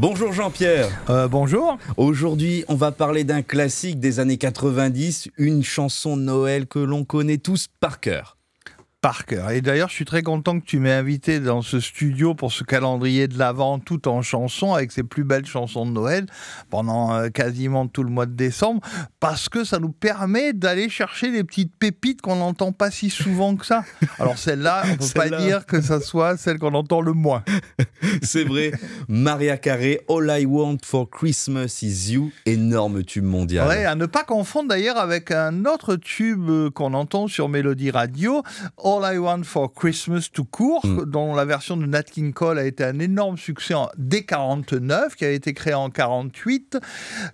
Bonjour Jean-Pierre. Bonjour. Aujourd'hui, on va parler d'un classique des années 90, une chanson de Noël que l'on connaît tous par cœur. Par cœur. Et d'ailleurs, je suis très content que tu m'aies invité dans ce studio pour ce calendrier de l'Avent tout en chansons, avec ses plus belles chansons de Noël, pendant quasiment tout le mois de décembre, parce que ça nous permet d'aller chercher des petites pépites qu'on n'entend pas si souvent que ça. Alors celle-là, on ne peut pas dire que ça soit celle qu'on entend le moins. C'est vrai. Mariah Carey, All I Want for Christmas is You, énorme tube mondial. Ouais, à ne pas confondre d'ailleurs avec un autre tube qu'on entend sur Mélodie Radio, All I Want for Christmas tout court, dont la version de Nat King Cole a été un énorme succès dès 49, qui a été créé en 48,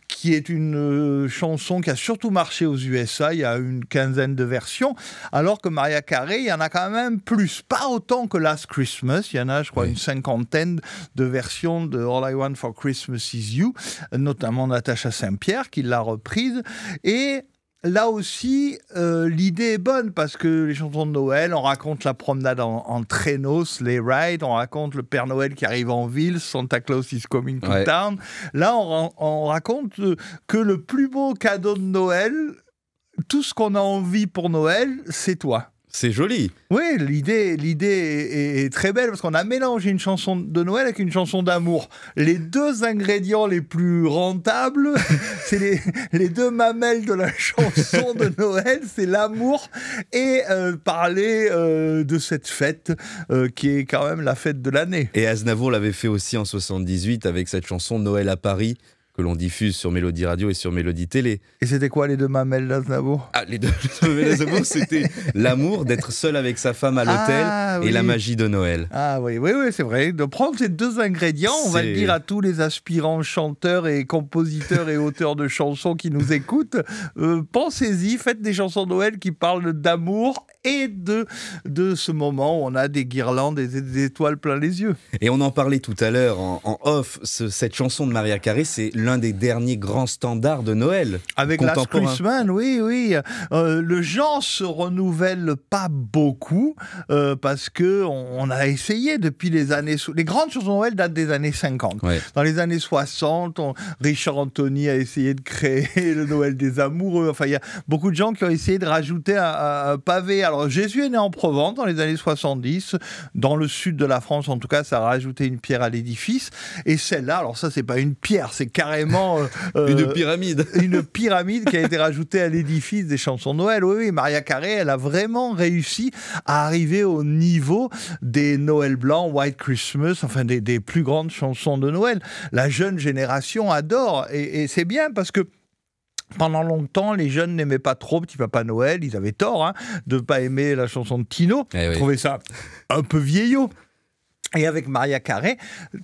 qui est une chanson qui a surtout marché aux USA. Il y a une quinzaine de versions, alors que Mariah Carey, il y en a quand même plus. Pas autant que Last Christmas, il y en a, je crois, une cinquantaine de versions de All I Want for Christmas is You, notamment Natacha Saint-Pierre qui l'a reprise. Et là aussi, l'idée est bonne parce que les chansons de Noël, on raconte la promenade en traîneau, sleigh ride, on raconte le Père Noël qui arrive en ville, Santa Claus is coming to town. Là, on raconte que le plus beau cadeau de Noël, tout ce qu'on a envie pour Noël, c'est toi. C'est joli. Oui, l'idée est très belle parce qu'on a mélangé une chanson de Noël avec une chanson d'amour. Les deux ingrédients les plus rentables, c'est les deux mamelles de la chanson de Noël, c'est l'amour et parler de cette fête qui est quand même la fête de l'année. Et Aznavour l'avait fait aussi en 78 avec cette chanson Noël à Paris, que l'on diffuse sur Mélodie Radio et sur Mélodie Télé. Et c'était quoi les deux mamelles d'Aznavour ? Les deux mamelles d'Aznavour, c'était l'amour d'être seul avec sa femme à l'hôtel et la magie de Noël. Ah oui, c'est vrai. De prendre ces deux ingrédients, on va le dire à tous les aspirants chanteurs et compositeurs et auteurs de chansons qui nous écoutent. Pensez-y, faites des chansons de Noël qui parlent d'amour et de ce moment où on a des guirlandes et des étoiles plein les yeux. Et on en parlait tout à l'heure en off, cette chanson de Mariah Carey, c'est l'un des derniers grands standards de Noël. Avec Last Christmas, oui. Le genre se renouvelle pas beaucoup parce que on a essayé depuis les années... Les grandes chansons de Noël datent des années 50. Ouais. Dans les années 60, Richard Anthony a essayé de créer le Noël des amoureux. Enfin, il y a beaucoup de gens qui ont essayé de rajouter un pavé. Alors, Jésus est né en Provence dans les années 70. Dans le sud de la France, en tout cas, ça a rajouté une pierre à l'édifice. Et celle-là, alors ça, c'est pas une pierre, c'est carrément... une pyramide. Une pyramide qui a été rajoutée à l'édifice des chansons de Noël. Oui, Mariah Carey, elle a vraiment réussi à arriver au niveau des Noël blancs, White Christmas, enfin des plus grandes chansons de Noël. La jeune génération adore. Et c'est bien parce que pendant longtemps, les jeunes n'aimaient pas trop Petit Papa Noël. Ils avaient tort de ne pas aimer la chanson de Tino. Ils trouvaient ça un peu vieillot. Et avec Mariah Carey,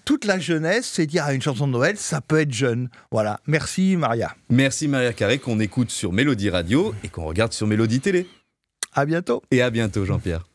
toute la jeunesse s'est dit une chanson de Noël, ça peut être jeune. Voilà. Merci Maria. Merci Mariah Carey qu'on écoute sur Mélodie Radio et qu'on regarde sur Mélodie Télé. À bientôt. Et à bientôt Jean-Pierre.